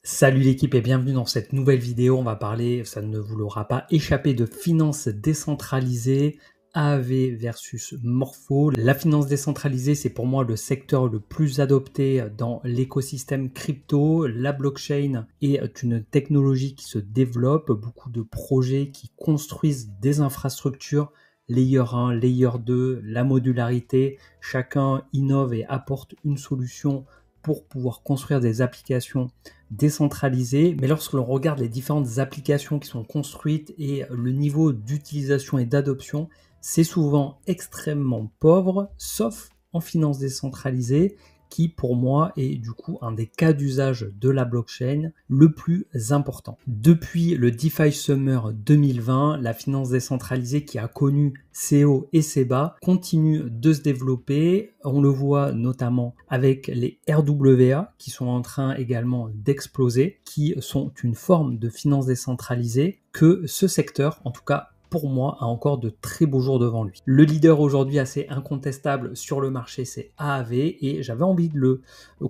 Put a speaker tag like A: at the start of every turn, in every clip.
A: Salut l'équipe et bienvenue dans cette nouvelle vidéo. On va parler, ça ne vous l'aura pas échappé, de finances décentralisées, AAV versus Morpho. La finance décentralisée, c'est pour moi le secteur le plus adopté dans l'écosystème crypto. La blockchain est une technologie qui se développe, beaucoup de projets qui construisent des infrastructures, Layer 1, Layer 2, la modularité. Chacun innove et apporte une solution pour pouvoir construire des applications décentralisées. Mais lorsque l'on regarde les différentes applications qui sont construites et le niveau d'utilisation et d'adoption, c'est souvent extrêmement pauvre, sauf en finance décentralisée, qui pour moi est du coup un des cas d'usage de la blockchain le plus important. Depuis le DeFi Summer 2020, la finance décentralisée qui a connu ses hauts et ses bas continue de se développer. On le voit notamment avec les RWA qui sont en train également d'exploser, qui sont une forme de finance décentralisée que ce secteur, en tout cas pour moi, a encore de très beaux jours devant lui. Le leader aujourd'hui assez incontestable sur le marché, c'est AAV, et j'avais envie de le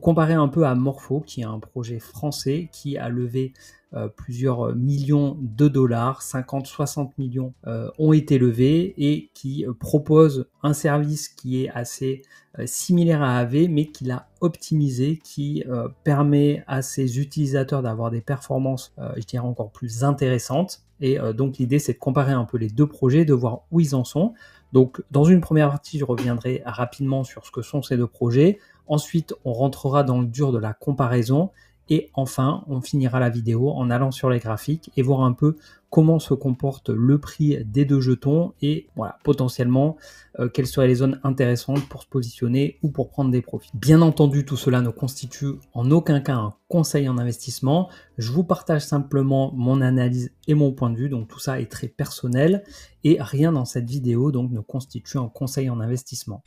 A: comparer un peu à Morpho, qui est un projet français qui a levé plusieurs millions de dollars, 50-60 millions ont été levés, et qui propose un service qui est assez similaire à AAV, mais qui l'a optimisé, qui permet à ses utilisateurs d'avoir des performances, je dirais, encore plus intéressantes. Et donc l'idée, c'est de comparer un peu les deux projets, de voir où ils en sont. Donc dans une première partie, je reviendrai rapidement sur ce que sont ces deux projets. Ensuite, on rentrera dans le dur de la comparaison. Et enfin, on finira la vidéo en allant sur les graphiques et voir un peu comment se comporte le prix des deux jetons et voilà, potentiellement quelles seraient les zones intéressantes pour se positionner ou pour prendre des profits. Bien entendu, tout cela ne constitue en aucun cas un conseil en investissement. Je vous partage simplement mon analyse et mon point de vue, donc tout ça est très personnel et rien dans cette vidéo donc ne constitue un conseil en investissement.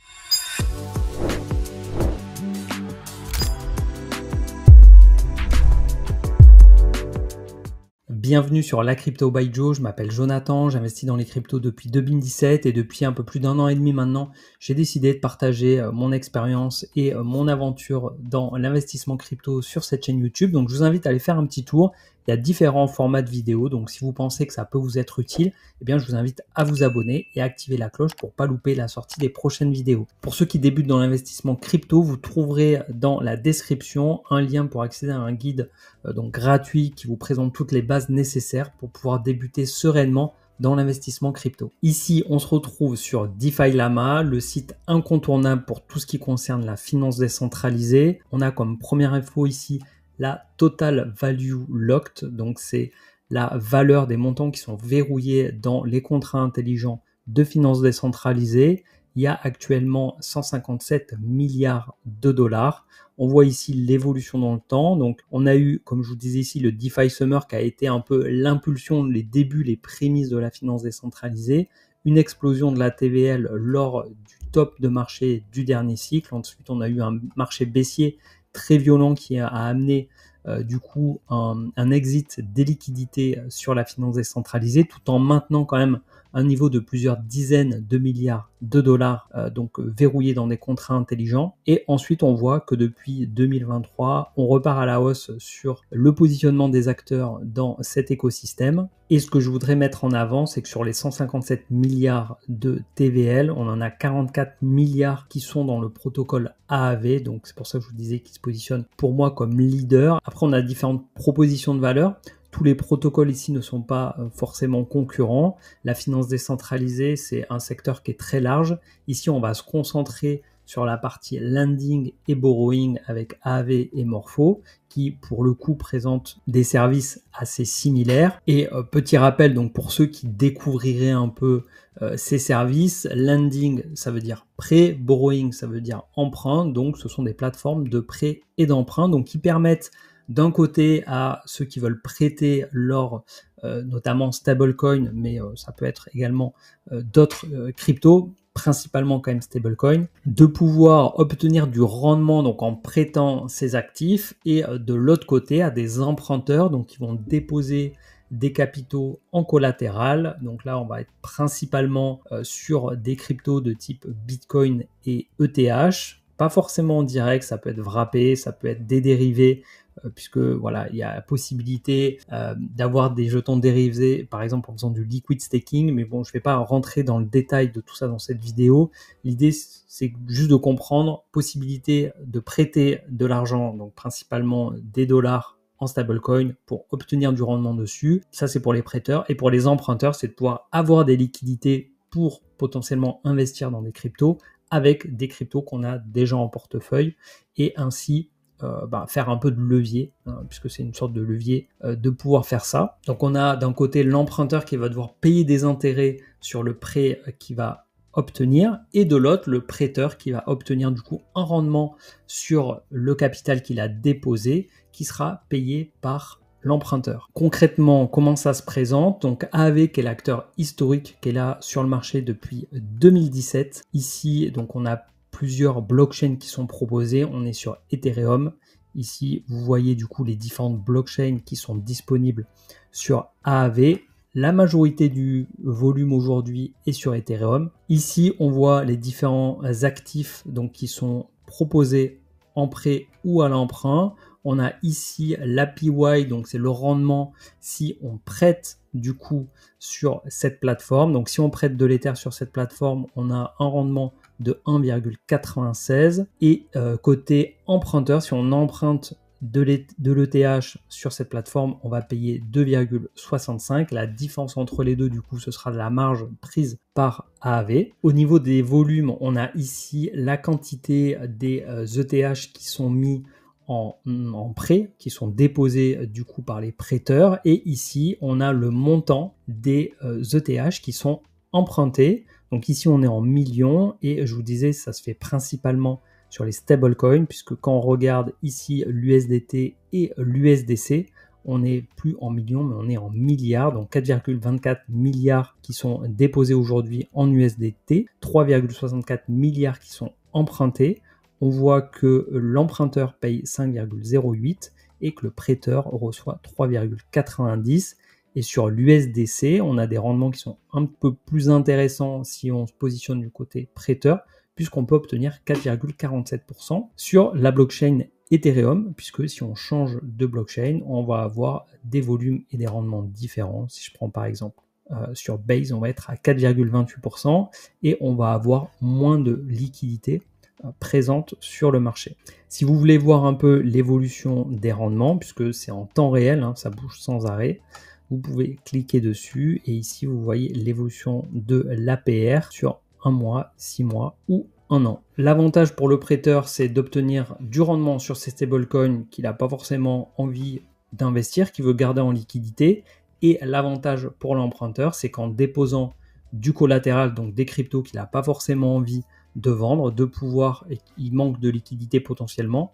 A: Bienvenue sur La Crypto by Joe, je m'appelle Jonathan, j'investis dans les cryptos depuis 2017 et depuis un peu plus d'1 an et demi maintenant, j'ai décidé de partager mon expérience et mon aventure dans l'investissement crypto sur cette chaîne YouTube. Donc je vous invite à aller faire un petit tour, il y a différents formats de vidéos, donc si vous pensez que ça peut vous être utile, eh bien je vous invite à vous abonner et à activer la cloche pour ne pas louper la sortie des prochaines vidéos. Pour ceux qui débutent dans l'investissement crypto, vous trouverez dans la description un lien pour accéder à un guide donc gratuit qui vous présente toutes les bases nécessaires pour pouvoir débuter sereinement dans l'investissement crypto. Ici, on se retrouve sur DeFi Lama, le site incontournable pour tout ce qui concerne la finance décentralisée. On a comme première info ici la Total Value Locked, donc c'est la valeur des montants qui sont verrouillés dans les contrats intelligents de finance décentralisée. Il y a actuellement 157 milliards de dollars. On voit ici l'évolution dans le temps. Donc, on a eu, comme je vous disais ici, le DeFi Summer qui a été un peu l'impulsion, les débuts, les prémices de la finance décentralisée. Une explosion de la TVL lors du top de marché du dernier cycle. Ensuite, on a eu un marché baissier très violent qui a amené du coup un exit des liquidités sur la finance décentralisée tout en maintenant quand même un niveau de plusieurs dizaines de milliards de dollars donc verrouillés dans des contrats intelligents. Et ensuite, on voit que depuis 2023, on repart à la hausse sur le positionnement des acteurs dans cet écosystème. Et ce que je voudrais mettre en avant, c'est que sur les 157 milliards de TVL, on en a 44 milliards qui sont dans le protocole AAV. Donc c'est pour ça que je vous disais qu'il se positionne pour moi comme leader. Après, on a différentes propositions de valeur. Tous les protocoles ici ne sont pas forcément concurrents. La finance décentralisée, c'est un secteur qui est très large. Ici, on va se concentrer sur la partie lending et borrowing avec AAV et Morpho, qui pour le coup présentent des services assez similaires. Et petit rappel, donc pour ceux qui découvriraient un peu ces services, lending, ça veut dire prêt, borrowing, ça veut dire emprunt. Donc ce sont des plateformes de prêt et d'emprunt, donc qui permettent d'un côté à ceux qui veulent prêter leur notamment stablecoin, mais ça peut être également d'autres cryptos, principalement quand même stablecoin, de pouvoir obtenir du rendement donc en prêtant ces actifs, et de l'autre côté à des emprunteurs donc qui vont déposer des capitaux en collatéral. Donc là, on va être principalement sur des cryptos de type Bitcoin et ETH. Pas forcément en direct, ça peut être wrappé, ça peut être des dérivés puisque voilà, il y a la possibilité d'avoir des jetons dérivés, par exemple en faisant du liquid staking, mais bon, je ne vais pas rentrer dans le détail de tout ça dans cette vidéo. L'idée, c'est juste de comprendre possibilité de prêter de l'argent, donc principalement des dollars en stablecoin pour obtenir du rendement dessus. Ça, c'est pour les prêteurs. Et pour les emprunteurs, c'est de pouvoir avoir des liquidités pour potentiellement investir dans des cryptos avec des cryptos qu'on a déjà en portefeuille et ainsi faire un peu de levier, puisque c'est une sorte de levier de pouvoir faire ça. Donc on a d'un côté l'emprunteur qui va devoir payer des intérêts sur le prêt qu'il va obtenir et de l'autre le prêteur qui va obtenir du coup un rendement sur le capital qu'il a déposé qui sera payé par l'emprunteur. Concrètement, comment ça se présente? Donc AAV qui est l'acteur historique qui est là sur le marché depuis 2017. Ici, donc on a plusieurs blockchains qui sont proposées. On est sur Ethereum. Ici, vous voyez du coup les différentes blockchains qui sont disponibles sur AAV. La majorité du volume aujourd'hui est sur Ethereum. Ici, on voit les différents actifs donc, qui sont proposés en prêt ou à l'emprunt. On a ici l'APY, donc c'est le rendement si on prête du coup sur cette plateforme. Donc si on prête de l'Ether sur cette plateforme, on a un rendement de 1,96. Et côté emprunteur, si on emprunte de l'ETH sur cette plateforme, on va payer 2,65. La différence entre les deux, du coup, ce sera de la marge prise par AAV. Au niveau des volumes, on a ici la quantité des ETH qui sont mis en prêt, qui sont déposés du coup par les prêteurs. Et ici, on a le montant des ETH qui sont empruntés. Donc ici, on est en millions et je vous disais, ça se fait principalement sur les stablecoins, puisque quand on regarde ici l'USDT et l'USDC, on n'est plus en millions, mais on est en milliards, donc 4,24 milliards qui sont déposés aujourd'hui en USDT, 3,64 milliards qui sont empruntés. On voit que l'emprunteur paye 5,08 et que le prêteur reçoit 3,90. Et sur l'USDC, on a des rendements qui sont un peu plus intéressants si on se positionne du côté prêteur, puisqu'on peut obtenir 4,47% sur la blockchain Ethereum, puisque si on change de blockchain, on va avoir des volumes et des rendements différents. Si je prends par exemple sur Base, on va être à 4,28% et on va avoir moins de liquidité présente sur le marché. Si vous voulez voir un peu l'évolution des rendements, puisque c'est en temps réel, ça bouge sans arrêt, vous pouvez cliquer dessus et ici vous voyez l'évolution de l'APR sur un mois, 6 mois ou un an. L'avantage pour le prêteur, c'est d'obtenir du rendement sur ces stablecoins qu'il n'a pas forcément envie d'investir, qu'il veut garder en liquidité. Et l'avantage pour l'emprunteur, c'est qu'en déposant du collatéral, donc des cryptos qu'il n'a pas forcément envie de vendre, de pouvoir, et il manque de liquidité potentiellement,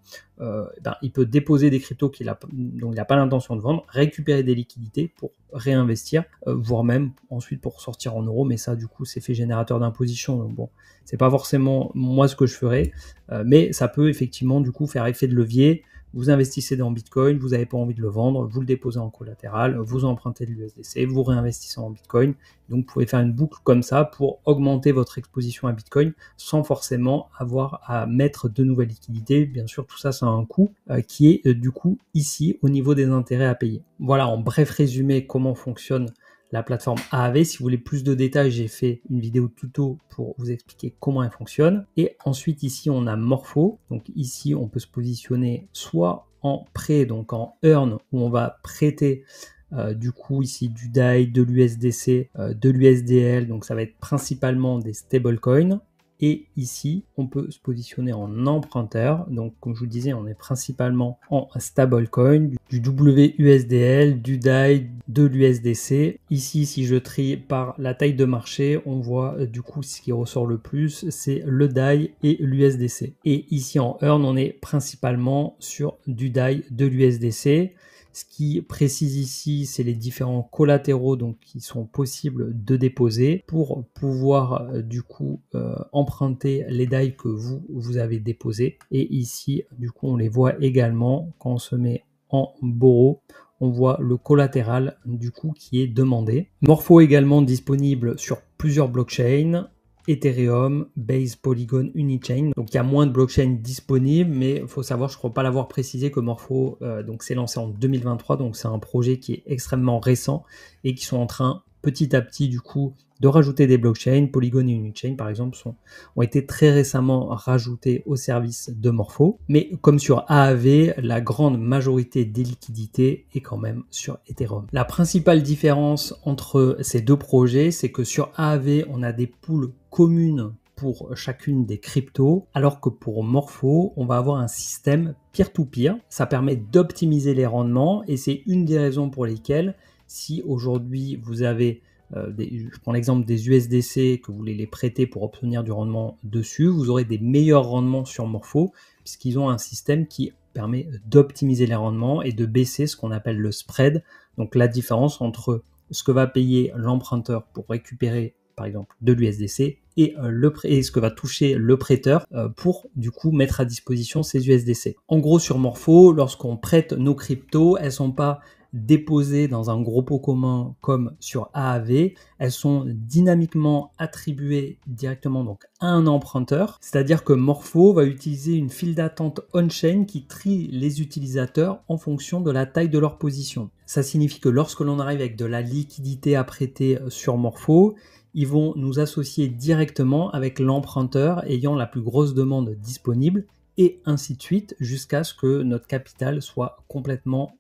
A: il peut déposer des cryptos dont il n'a pas l'intention de vendre, récupérer des liquidités pour réinvestir, voire même ensuite pour sortir en euros, mais ça du coup c'est fait générateur d'imposition, donc bon, c'est pas forcément moi ce que je ferais, mais ça peut effectivement du coup faire effet de levier. Vous investissez dans Bitcoin, vous n'avez pas envie de le vendre, vous le déposez en collatéral, vous empruntez de l'USDC, vous réinvestissez en Bitcoin. Donc vous pouvez faire une boucle comme ça pour augmenter votre exposition à Bitcoin sans forcément avoir à mettre de nouvelles liquidités. Bien sûr, tout ça, ça a un coût qui est du coup ici au niveau des intérêts à payer. Voilà, en bref résumé, comment fonctionne la plateforme AAV. Si vous voulez plus de détails, j'ai fait une vidéo tuto pour vous expliquer comment elle fonctionne. Et ensuite, ici, on a Morpho. Donc ici, on peut se positionner soit en prêt, donc en earn, où on va prêter du coup ici du DAI, de l'USDC, de l'USDL. Donc ça va être principalement des stablecoins. Et ici, on peut se positionner en emprunteur. Donc, comme je vous disais, on est principalement en stablecoin, du WUSDL, du DAI, de l'USDC. Ici, si je trie par la taille de marché, on voit du coup ce qui ressort le plus, c'est le DAI et l'USDC. Et ici en Earn, on est principalement sur du DAI, de l'USDC. Ce qui précise ici, c'est les différents collatéraux donc, qui sont possibles de déposer pour pouvoir du coup emprunter les DAI que vous avez déposés. Et ici, du coup, on les voit également quand on se met en borrow. On voit le collatéral du coup qui est demandé. Morpho également disponible sur plusieurs blockchains. Ethereum, Base, Polygon, Unichain. Donc il y a moins de blockchains disponibles, mais il faut savoir, je ne crois pas l'avoir précisé, que Morpho donc s'est lancé en 2023, donc c'est un projet qui est extrêmement récent et qui sont en train petit à petit du coup de rajouter des blockchains. Polygon et Unichain par exemple ont été très récemment rajoutés au service de Morpho, mais comme sur AAV, la grande majorité des liquidités est quand même sur Ethereum. La principale différence entre ces deux projets, c'est que sur AAV, on a des pools communes pour chacune des cryptos, alors que pour Morpho, on va avoir un système peer-to-peer. Ça permet d'optimiser les rendements et c'est une des raisons pour lesquelles, si aujourd'hui vous avez je prends l'exemple des USDC, que vous voulez les prêter pour obtenir du rendement dessus, vous aurez des meilleurs rendements sur Morpho, puisqu'ils ont un système qui permet d'optimiser les rendements et de baisser ce qu'on appelle le spread, donc la différence entre ce que va payer l'emprunteur pour récupérer par exemple de l'USDC et ce que va toucher le prêteur pour du coup mettre à disposition ces USDC. En gros, sur Morpho, lorsqu'on prête nos cryptos, elles ne sont pas déposées dans un gros pot commun comme sur AAV, elles sont dynamiquement attribuées directement donc à un emprunteur, c'est-à-dire que Morpho va utiliser une file d'attente on-chain qui trie les utilisateurs en fonction de la taille de leur position. Ça signifie que lorsque l'on arrive avec de la liquidité à prêter sur Morpho, ils vont nous associer directement avec l'emprunteur ayant la plus grosse demande disponible et ainsi de suite jusqu'à ce que notre capital soit complètement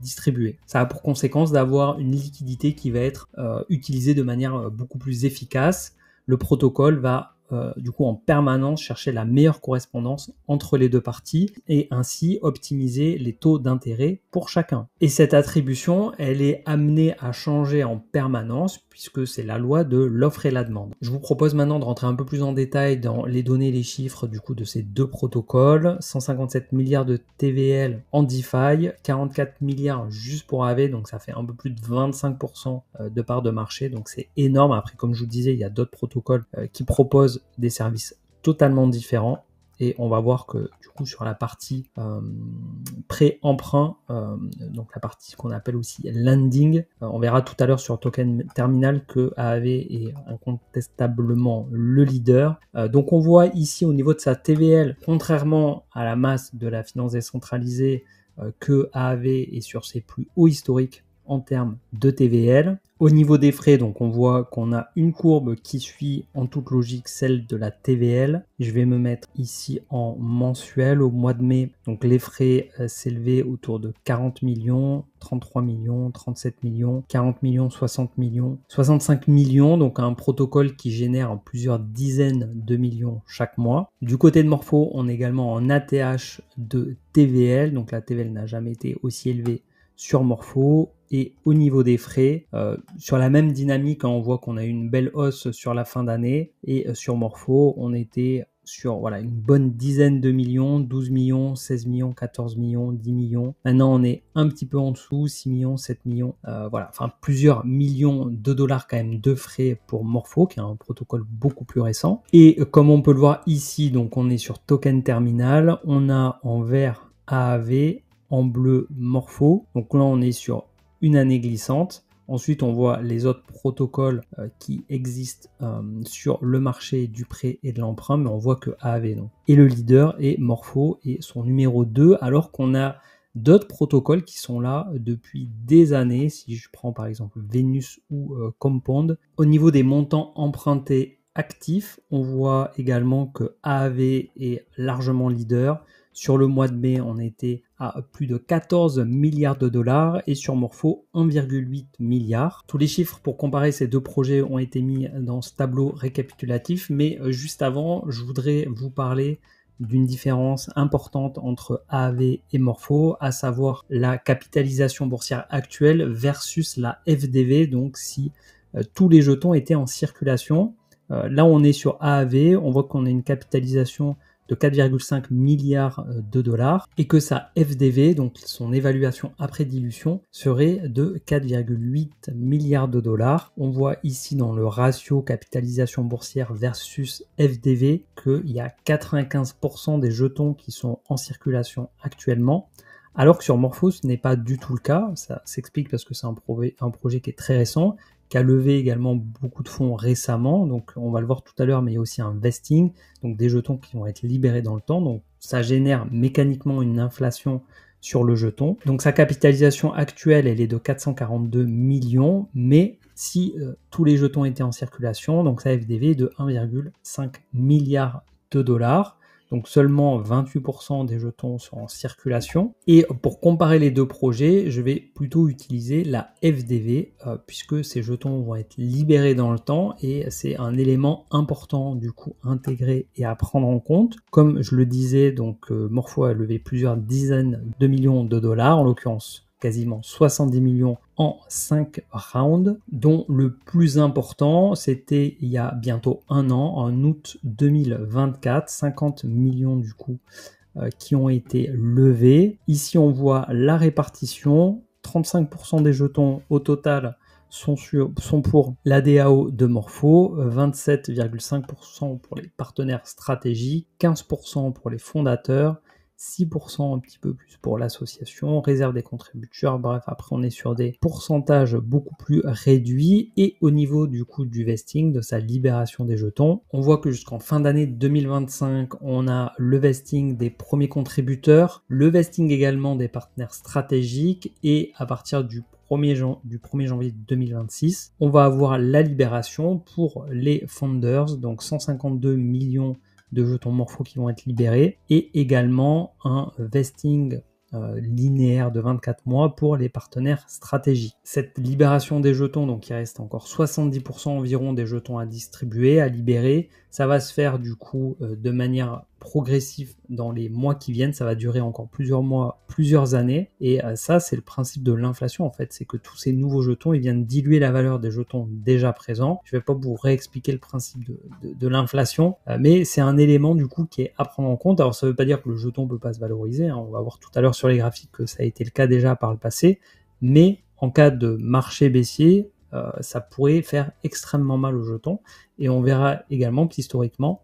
A: distribué. Ça a pour conséquence d'avoir une liquidité qui va être utilisée de manière beaucoup plus efficace. Le protocole va du coup en permanence chercher la meilleure correspondance entre les deux parties et ainsi optimiser les taux d'intérêt pour chacun. Et cette attribution, elle est amenée à changer en permanence puisque c'est la loi de l'offre et la demande. Je vous propose maintenant de rentrer un peu plus en détail dans les données et les chiffres du coup de ces deux protocoles. 157 milliards de TVL en DeFi, 44 milliards juste pour AV, donc ça fait un peu plus de 25% de part de marché, donc c'est énorme. Après, comme je vous disais, il y a d'autres protocoles qui proposent des services totalement différents et on va voir que du coup sur la partie pré-emprunt, donc la partie qu'on appelle aussi lending, on verra tout à l'heure sur Token Terminal que AAV est incontestablement le leader. Donc on voit ici au niveau de sa TVL, contrairement à la masse de la finance décentralisée, que AAV est sur ses plus hauts historiques en termes de TVL. Au niveau des frais, donc on voit qu'on a une courbe qui suit en toute logique celle de la TVL. Je vais me mettre ici en mensuel au mois de mai. Donc les frais s'élevaient autour de 40 millions, 33 millions, 37 millions, 40 millions, 60 millions, 65 millions. Donc un protocole qui génère plusieurs dizaines de millions chaque mois. Du côté de Morpho, on est également en ATH de TVL. Donc la TVL n'a jamais été aussi élevée sur Morpho. Et au niveau des frais, sur la même dynamique, on voit qu'on a eu une belle hausse sur la fin d'année et sur Morpho, on était sur une bonne dizaine de millions, 12 millions, 16 millions, 14 millions, 10 millions. Maintenant, on est un petit peu en dessous, 6 millions, 7 millions, plusieurs millions de dollars quand même de frais pour Morpho, qui est un protocole beaucoup plus récent. Et comme on peut le voir ici, donc on est sur Token Terminal, on a en vert AAV, en bleu Morpho. Donc là, on est sur une année glissante. Ensuite, on voit les autres protocoles qui existent sur le marché du prêt et de l'emprunt, mais on voit que AAV non. Et le leader est Morpho et son numéro 2, alors qu'on a d'autres protocoles qui sont là depuis des années. Si je prends par exemple Venus ou Compound, au niveau des montants empruntés actifs, on voit également que AAV est largement leader. Sur le mois de mai, on était à plus de 14 milliards de dollars et sur Morpho, 1,8 milliard. Tous les chiffres pour comparer ces deux projets ont été mis dans ce tableau récapitulatif, mais juste avant, je voudrais vous parler d'une différence importante entre AAV et Morpho, à savoir la capitalisation boursière actuelle versus la FDV, donc si tous les jetons étaient en circulation. Là, on est sur AAV, on voit qu'on a une capitalisation de 4,5 milliards de dollars et que sa FDV, donc son évaluation après dilution, serait de 4,8 milliards de dollars. On voit ici dans le ratio capitalisation boursière versus FDV qu'il y a 95% des jetons qui sont en circulation actuellement. Alors que sur Morpho, ce n'est pas du tout le cas. Ça s'explique parce que c'est un projet qui est très récent. qui a levé également beaucoup de fonds récemment. Donc on va le voir tout à l'heure, mais il y a aussi un vesting, donc des jetons qui vont être libérés dans le temps. Donc ça génère mécaniquement une inflation sur le jeton. Donc sa capitalisation actuelle, elle est de 442 millions, mais si tous les jetons étaient en circulation, donc sa FDV est de 1,5 milliard de dollars. Donc seulement 28% des jetons sont en circulation. Et pour comparer les deux projets, je vais plutôt utiliser la FDV puisque ces jetons vont être libérés dans le temps et c'est un élément important du coup intégré et à prendre en compte. Comme je le disais, donc Morpho a levé plusieurs dizaines de millions de dollars, en l'occurrence quasiment 70 millions en 5 rounds, dont le plus important, c'était il y a bientôt un an, en août 2024, 50 millions du coup qui ont été levés. Ici, on voit la répartition, 35% des jetons au total sont pour la DAO de Morpho, 27,5% pour les partenaires stratégiques, 15% pour les fondateurs, 6% un petit peu plus pour l'association, réserve des contributeurs, bref, après on est sur des pourcentages beaucoup plus réduits. Et au niveau du coût du vesting, de sa libération des jetons, on voit que jusqu'en fin d'année 2025, on a le vesting des premiers contributeurs, le vesting également des partenaires stratégiques, et à partir du 1er janvier 2026, on va avoir la libération pour les founders, donc 152 millions de jetons Morpho qui vont être libérés, et également un vesting linéaire de 24 mois pour les partenaires stratégiques. Cette libération des jetons, donc il reste encore 70% environ des jetons à distribuer, à libérer, ça va se faire du coup de manière progressive dans les mois qui viennent, ça va durer encore plusieurs mois, plusieurs années, et ça c'est le principe de l'inflation en fait, c'est que tous ces nouveaux jetons, ils viennent diluer la valeur des jetons déjà présents. Je vais pas vous réexpliquer le principe de l'inflation, mais c'est un élément du coup qui est à prendre en compte. Alors ça veut pas dire que le jeton peut pas se valoriser, hein. On va voir tout à l'heure sur les graphiques que ça a été le cas déjà par le passé, mais en cas de marché baissier, ça pourrait faire extrêmement mal aux jetons, et on verra également qu'historiquement,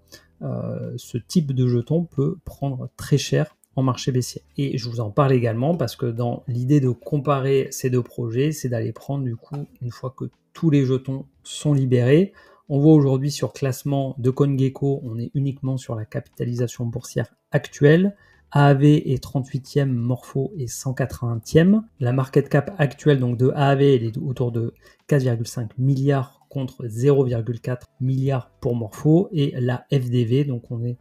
A: ce type de jeton peut prendre très cher en marché baissier. Et je vous en parle également parce que dans l'idée de comparer ces deux projets, c'est d'aller prendre du coup, une fois que tous les jetons sont libérés, on voit aujourd'hui sur classement de CoinGecko, on est uniquement sur la capitalisation boursière actuelle. AAV est 38e, Morpho est 180e. La market cap actuelle donc de AAV, elle est autour de 4,5 milliards contre 0,4 milliards pour Morpho, et la FDV, donc on est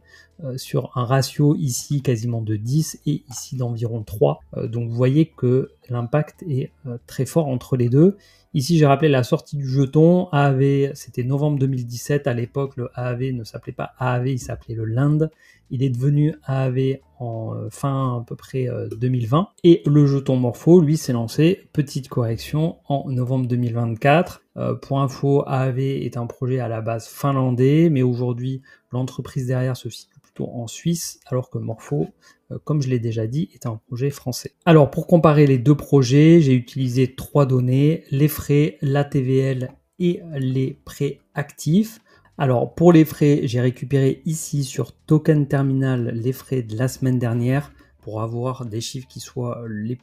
A: sur un ratio ici quasiment de 10 et ici d'environ 3. Donc vous voyez que l'impact est très fort entre les deux. Ici, j'ai rappelé la sortie du jeton. AAV, c'était novembre 2017. À l'époque, le AAV ne s'appelait pas AAV, il s'appelait le LAND. Il est devenu AAV en fin à peu près 2020. Et le jeton Morpho, lui, s'est lancé, petite correction, en novembre 2024. Pour info, AAV est un projet à la base finlandais, mais aujourd'hui, l'entreprise derrière se situe plutôt en Suisse, alors que Morpho, comme je l'ai déjà dit, est un projet français. Alors, pour comparer les deux projets, j'ai utilisé 3 données, les frais, la TVL et les prêts actifs. Alors, pour les frais, j'ai récupéré ici sur Token Terminal les frais de la semaine dernière pour avoir des chiffres qui soient les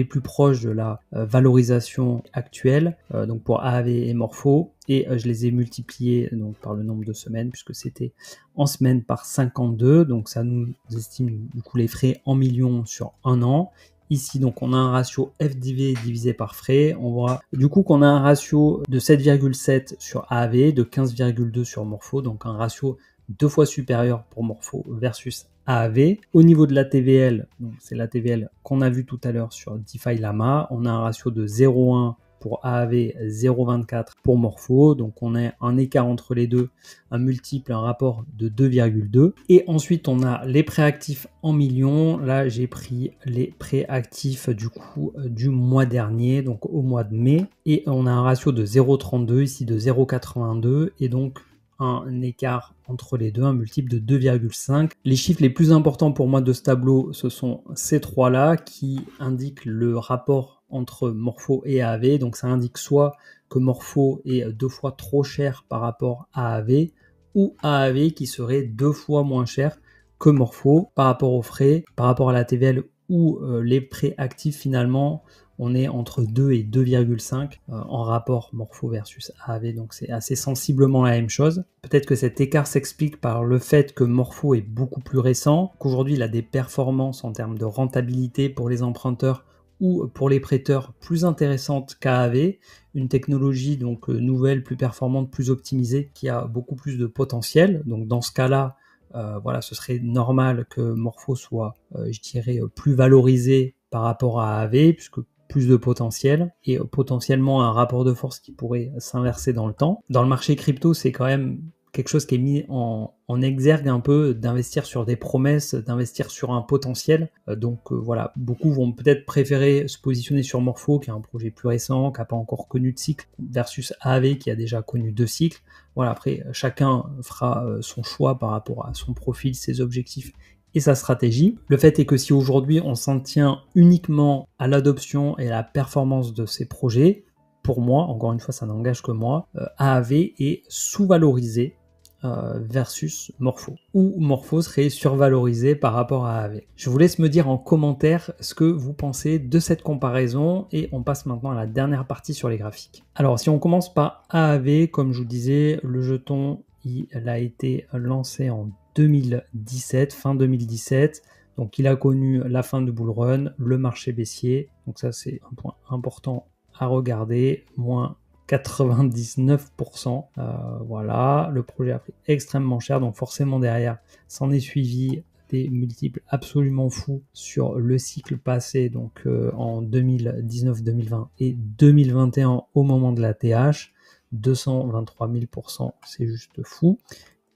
A: plus proches de la valorisation actuelle, donc pour AAV et Morpho, et je les ai multipliés donc par le nombre de semaines, puisque c'était en semaine par 52, donc ça nous estime du coup les frais en millions sur un an. Ici, donc, on a un ratio FDV divisé par frais. On voit du coup qu'on a un ratio de 7,7 sur AAV, de 15,2 sur Morpho, donc un ratio 2 fois supérieur pour Morpho versus AAV. Au niveau de la TVL, c'est la TVL qu'on a vu tout à l'heure sur DeFi Llama, on a un ratio de 0,1 pour AAV, 0,24 pour Morpho, donc on a un écart entre les deux, un multiple, un rapport de 2,2. Et ensuite on a les prêts actifs en millions. Là j'ai pris les prêts actifs du coup du mois dernier, donc au mois de mai, et on a un ratio de 0,32, ici de 0,82, et donc un écart entre les deux, un multiple de 2,5. Les chiffres les plus importants pour moi de ce tableau, ce sont ces trois-là qui indiquent le rapport entre Morpho et AAV. Donc ça indique soit que Morpho est 2 fois trop cher par rapport à AAV, ou AAV qui serait 2 fois moins cher que Morpho par rapport aux frais, par rapport à la TVL ou les prêts actifs finalement. on est entre 2 et 2,5 en rapport Morpho versus AAV, donc c'est assez sensiblement la même chose. Peut-être que cet écart s'explique par le fait que Morpho est beaucoup plus récent, qu'aujourd'hui il a des performances en termes de rentabilité pour les emprunteurs ou pour les prêteurs plus intéressantes qu'AAV, une technologie donc nouvelle, plus performante, plus optimisée, qui a beaucoup plus de potentiel. Donc dans ce cas-là, voilà, ce serait normal que Morpho soit, je dirais, plus valorisé par rapport à AAV, puisque plus de potentiel et potentiellement un rapport de force qui pourrait s'inverser dans le temps. Dans le marché crypto, c'est quand même quelque chose qui est mis en exergue un peu, d'investir sur des promesses, d'investir sur un potentiel. Donc voilà, beaucoup vont peut-être préférer se positionner sur Morpho, qui est un projet plus récent, qui n'a pas encore connu de cycle, versus AAV, qui a déjà connu 2 cycles. Voilà, après, chacun fera son choix par rapport à son profil, ses objectifs et sa stratégie. Le fait est que si aujourd'hui on s'en tient uniquement à l'adoption et à la performance de ces projets, pour moi, encore une fois, ça n'engage que moi, AAV est sous-valorisé versus Morpho, ou Morpho serait survalorisé par rapport à AAV. Je vous laisse me dire en commentaire ce que vous pensez de cette comparaison et on passe maintenant à la dernière partie sur les graphiques. Alors si on commence par AAV, comme je vous disais, le jeton il a été lancé en 2017, fin 2017. Donc il a connu la fin du bull run, le marché baissier. Donc ça c'est un point important à regarder, moins 99%. Voilà, le projet a pris extrêmement cher, donc forcément derrière, s'en est suivi des multiples absolument fous sur le cycle passé, donc en 2019, 2020 et 2021 au moment de la TH. 223 000%, c'est juste fou.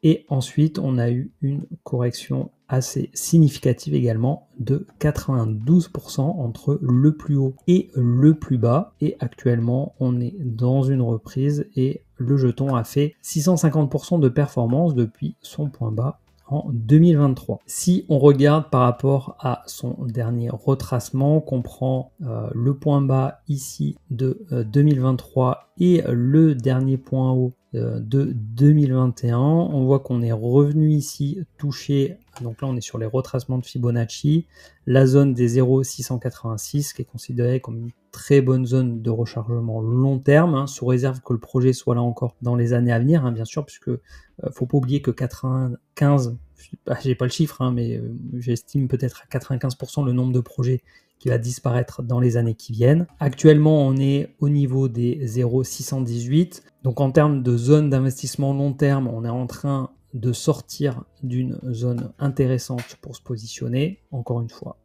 A: Et ensuite, on a eu une correction assez significative également de 92% entre le plus haut et le plus bas. Et actuellement, on est dans une reprise et le jeton a fait 650% de performance depuis son point bas en 2023. Si on regarde par rapport à son dernier retracement, qu'on prend le point bas ici de 2023 et le dernier point haut de 2021, on voit qu'on est revenu ici toucher, donc là on est sur les retracements de Fibonacci, la zone des 0,686 qui est considérée comme une très bonne zone de rechargement long terme, hein, sous réserve que le projet soit là encore dans les années à venir, hein, bien sûr, puisque faut pas oublier que 95, j'ai pas le chiffre, hein, mais j'estime peut-être à 95% le nombre de projets qui va disparaître dans les années qui viennent. Actuellement, on est au niveau des 0,618. Donc en termes de zone d'investissement long terme, on est en train de sortir d'une zone intéressante pour se positionner. Encore une fois,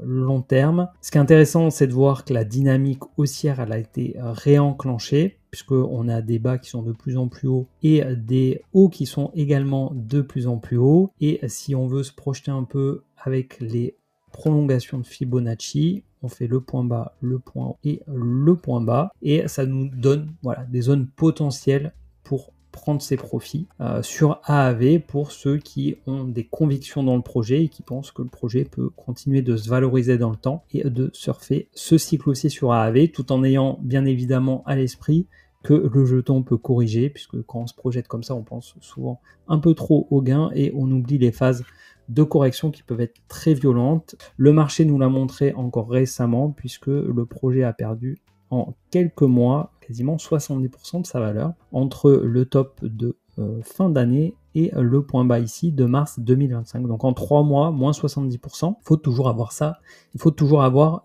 A: long terme. Ce qui est intéressant, c'est de voir que la dynamique haussière, elle a été réenclenchée, puisqu'on a des bas qui sont de plus en plus hauts et des hauts qui sont également de plus en plus hauts. Et si on veut se projeter un peu avec les prolongation de Fibonacci, on fait le point bas, le point haut et le point bas, et ça nous donne voilà, des zones potentielles pour prendre ses profits sur AAV pour ceux qui ont des convictions dans le projet et qui pensent que le projet peut continuer de se valoriser dans le temps et de surfer ce cycle aussi sur AAV, tout en ayant bien évidemment à l'esprit que le jeton peut corriger, puisque quand on se projette comme ça, on pense souvent un peu trop au gain et on oublie les phases de corrections qui peuvent être très violentes. Le marché nous l'a montré encore récemment, puisque le projet a perdu en quelques mois quasiment 70% de sa valeur entre le top de fin d'année et le point bas ici de mars 2025. Donc en 3 mois, moins 70%. Il faut toujours avoir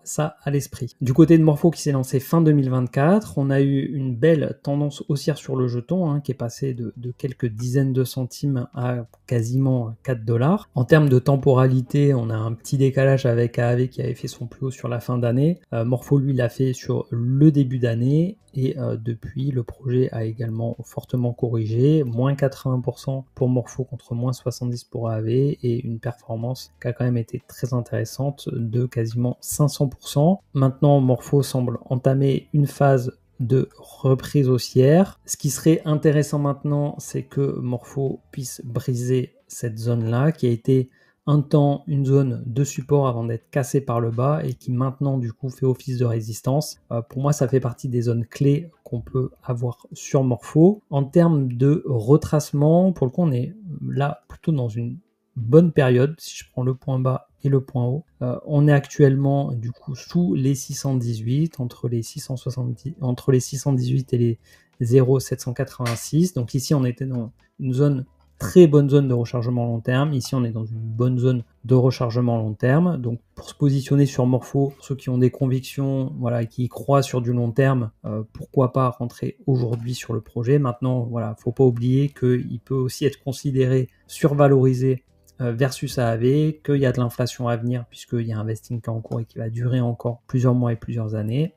A: ça à l'esprit. Du côté de Morpho qui s'est lancé fin 2024, on a eu une belle tendance haussière sur le jeton, hein, qui est passé de quelques dizaines de centimes à quasiment 4 $. En termes de temporalité, on a un petit décalage avec AAV qui avait fait son plus haut sur la fin d'année. Morpho, lui, l'a fait sur le début d'année. Et depuis, le projet a également fortement corrigé, moins 80% pour Morpho contre moins 70% pour AAV, et une performance qui a quand même été très intéressante de quasiment 500%. Maintenant, Morpho semble entamer une phase de reprise haussière. Ce qui serait intéressant maintenant, c'est que Morpho puisse briser cette zone-là, qui a été un temps une zone de support avant d'être cassée par le bas et qui maintenant du coup fait office de résistance. Pour moi, ça fait partie des zones clés qu'on peut avoir sur Morpho. En termes de retracement, pour le coup, on est là plutôt dans une bonne période. Si je prends le point bas et le point haut. On est actuellement du coup sous les 618, entre les 618 et les 0,786. Donc ici on était dans une zone, très bonne zone de rechargement long terme. Ici on est dans une bonne zone de rechargement long terme. Donc pour se positionner sur Morpho, pour ceux qui ont des convictions, voilà, qui croient sur du long terme, pourquoi pas rentrer aujourd'hui sur le projet. Maintenant, voilà, faut pas oublier qu'il peut aussi être considéré survalorisé versus AAV, qu'il y a de l'inflation à venir puisqu'il y a un vesting qui est en cours et qui va durer encore plusieurs mois et plusieurs années.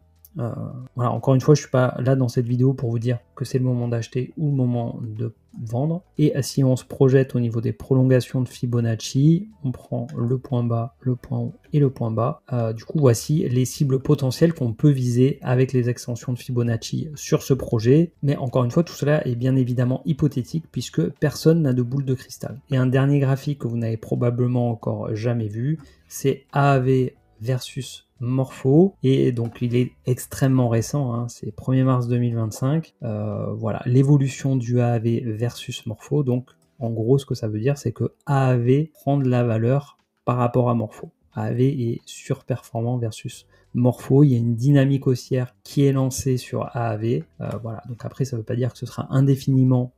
A: Voilà, encore une fois, je ne suis pas là dans cette vidéo pour vous dire que c'est le moment d'acheter ou le moment de vendre. Et si on se projette au niveau des prolongations de Fibonacci, on prend le point bas, le point haut et le point bas. Du coup, voici les cibles potentielles qu'on peut viser avec les extensions de Fibonacci sur ce projet. Mais encore une fois, tout cela est bien évidemment hypothétique puisque personne n'a de boule de cristal. Et un dernier graphique que vous n'avez probablement encore jamais vu, c'est AAV versus Morpho, et donc il est extrêmement récent, hein, c'est 1er mars 2025. Voilà, l'évolution du AAV versus Morpho. Donc en gros, ce que ça veut dire, c'est que AAV prend de la valeur par rapport à Morpho. AAV est surperformant versus Morpho. Il y a une dynamique haussière qui est lancée sur AAV. Voilà, donc après, ça ne veut pas dire que ce sera indéfiniment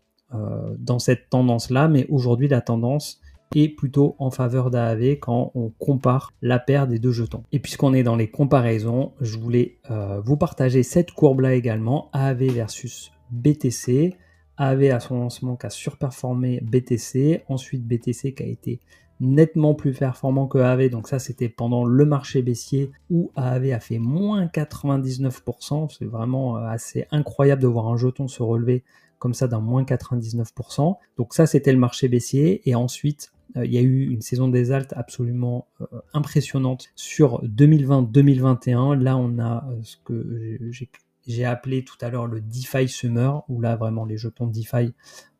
A: dans cette tendance-là, mais aujourd'hui, la tendance est plutôt en faveur d'AAV quand on compare la paire des deux jetons. Et puisqu'on est dans les comparaisons, je voulais vous partager cette courbe-là également, AAV versus BTC. AAV à son lancement qui a surperformé BTC, ensuite BTC qui a été nettement plus performant que AAV, donc ça c'était pendant le marché baissier où AAV a fait moins 99%, c'est vraiment assez incroyable de voir un jeton se relever comme ça d'un moins 99%. Donc ça c'était le marché baissier, et ensuite il y a eu une saison des alts absolument impressionnante sur 2020-2021. Là on a ce que j'ai appelé tout à l'heure le DeFi Summer, où là vraiment les jetons DeFi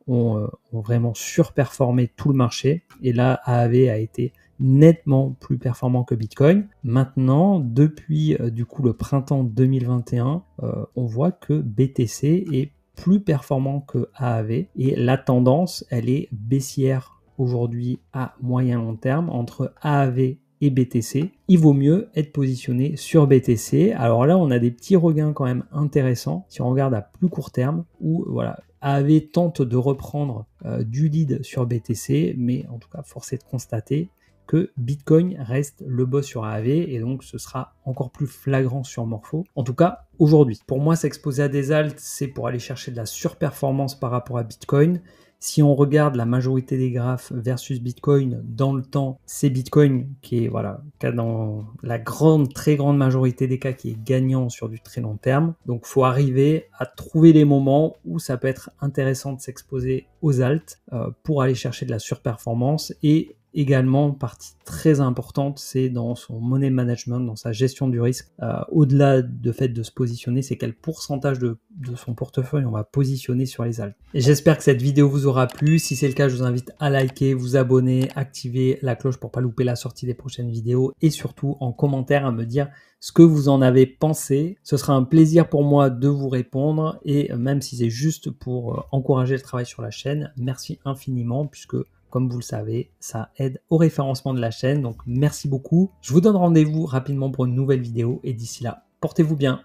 A: ont vraiment surperformé tout le marché, et là AAV a été nettement plus performant que Bitcoin. Maintenant, depuis du coup le printemps 2021, on voit que BTC est plus performant que AAV, et la tendance elle est baissière aujourd'hui à moyen long terme entre AAV et BTC. Il vaut mieux être positionné sur BTC. Alors là, on a des petits regains quand même intéressants si on regarde à plus court terme, où voilà, AAV tente de reprendre du lead sur BTC, mais en tout cas, force est de constater que Bitcoin reste le boss sur AAV, et donc ce sera encore plus flagrant sur Morpho. En tout cas, aujourd'hui, pour moi, s'exposer à des alts, c'est pour aller chercher de la surperformance par rapport à Bitcoin. Si on regarde la majorité des graphes versus Bitcoin dans le temps, c'est Bitcoin qui est, voilà, dans la très grande majorité des cas, qui est gagnant sur du très long terme. Donc, il faut arriver à trouver les moments où ça peut être intéressant de s'exposer aux alts pour aller chercher de la surperformance. Et également, partie très importante, c'est dans son money management, dans sa gestion du risque. Au-delà du fait de se positionner, c'est quel pourcentage de son portefeuille on va positionner sur les alts. Et j'espère que cette vidéo vous aura plu. Si c'est le cas, je vous invite à liker, vous abonner, activer la cloche pour pas louper la sortie des prochaines vidéos, et surtout en commentaire à me dire ce que vous en avez pensé. Ce sera un plaisir pour moi de vous répondre, et même si c'est juste pour encourager le travail sur la chaîne, merci infiniment, puisque comme vous le savez, ça aide au référencement de la chaîne. Donc merci beaucoup. Je vous donne rendez-vous rapidement pour une nouvelle vidéo, et d'ici là, portez-vous bien.